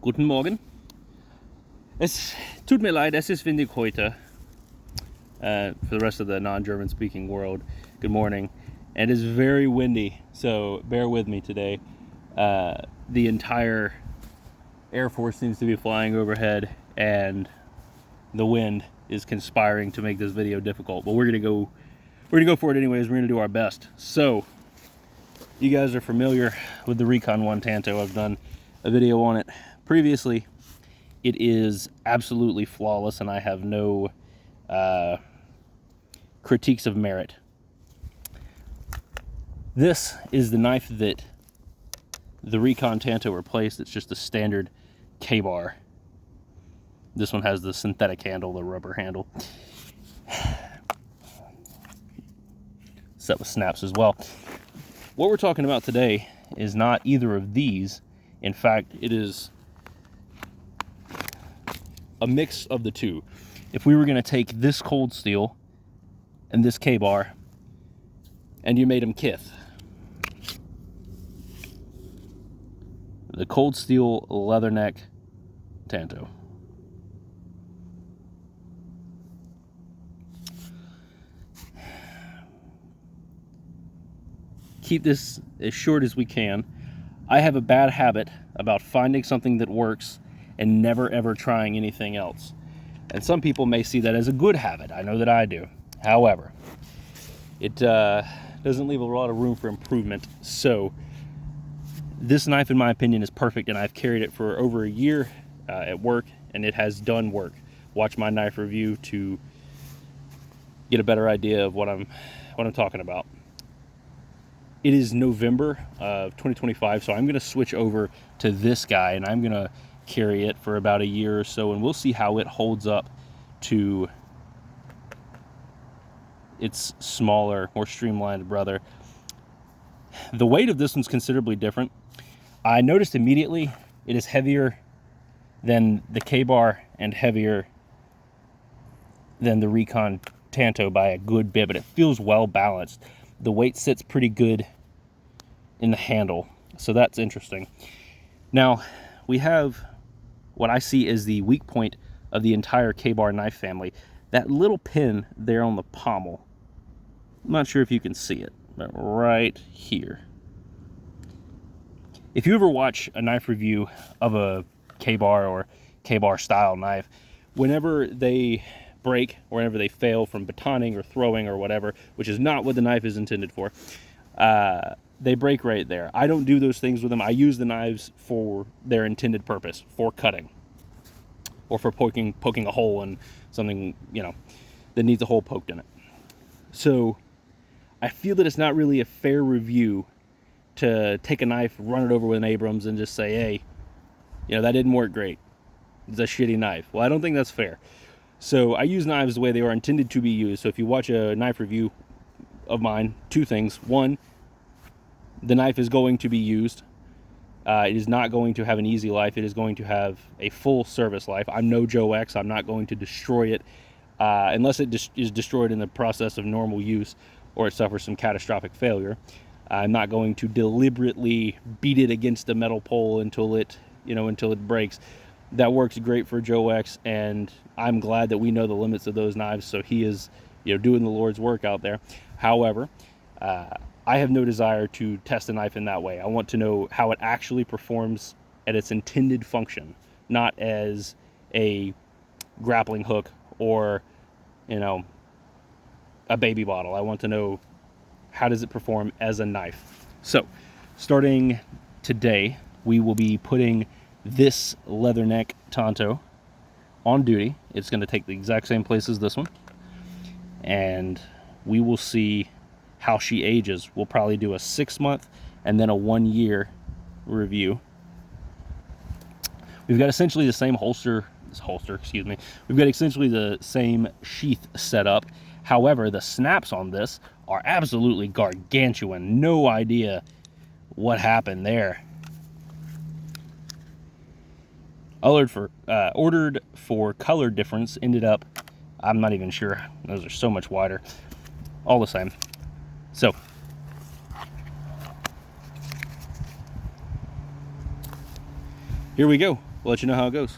Guten Morgen. Es tut mir leid, es ist windig heute. For the rest of the non-German speaking world, good morning. And it is very windy, so bear with me today. The entire Air Force seems to be flying overhead, and the wind is conspiring to make this video difficult. But we're gonna go for it anyways. We're gonna do our best. So, you guys are familiar with the Recon 1 Tanto. I've done a video on it previously. It is absolutely flawless, and I have no critiques of merit. This is the knife that the Recon Tanto replaced. It's just the standard K-bar. This one has the synthetic handle, the rubber handle. Set with snaps as well. What we're talking about today is not either of these. In fact, it is a mix of the two. If we were going to take this Cold Steel and this K-bar and you made them kith, the Cold Steel Leatherneck Tanto. Keep this as short as we can. I have a bad habit about finding something that works and never ever trying anything else. And some people may see that as a good habit. I know that I do. However, it doesn't leave a lot of room for improvement. So this knife, in my opinion, is perfect, and I've carried it for over a year at work, and it has done work. Watch my knife review to get a better idea of what I'm talking about. It is November of 2025, so I'm going to switch over to this guy, and I'm going to carry it for about a year or so, and we'll see how it holds up to its smaller, more streamlined brother. The weight of this one's considerably different. I noticed immediately it is heavier than the K-bar and heavier than the Recon Tanto by a good bit, but it feels well balanced. The weight sits pretty good in the handle, so that's interesting. Now, we have what I see as the weak point of the entire K-bar knife family. That little pin there on the pommel. I'm not sure if you can see it, but right here. If you ever watch a knife review of a K-bar or K-bar style knife, whenever they break or whenever they fail from batoning or throwing or whatever, which is not what the knife is intended for, they break right there. I don't do those things with them. I use the knives for their intended purpose, for cutting or for poking a hole in something, that needs a hole poked in it. So I feel that it's not really a fair review to take a knife, run it over with an Abrams, and just say, hey, that didn't work great. It's a shitty knife. Well, I don't think that's fair. So I use knives the way they are intended to be used. So if you watch a knife review of mine, two things. One, the knife is going to be used. It is not going to have an easy life. It is going to have a full service life. I'm no Joe X. I'm not going to destroy it unless it is destroyed in the process of normal use or it suffers some catastrophic failure. I'm not going to deliberately beat it against a metal pole until it breaks. That works great for Joe X, and I'm glad that we know the limits of those knives, so he is doing the Lord's work out there. However, I have no desire to test a knife in that way. I want to know how it actually performs at its intended function, not as a grappling hook or a baby bottle. I want to know, how does it perform as a knife? So starting today, we will be putting this Leatherneck Tanto on duty. It's going to take the exact same place as this one, and we will see how she ages. We'll probably do a 6-month and then a 1-year review. We've got essentially the same We've got essentially the same sheath setup. However, the snaps on this are absolutely gargantuan. No idea what happened there. Ordered for color difference, ended up, I'm not even sure. Those are so much wider. All the same. So, here we go. we'll let you know how it goes.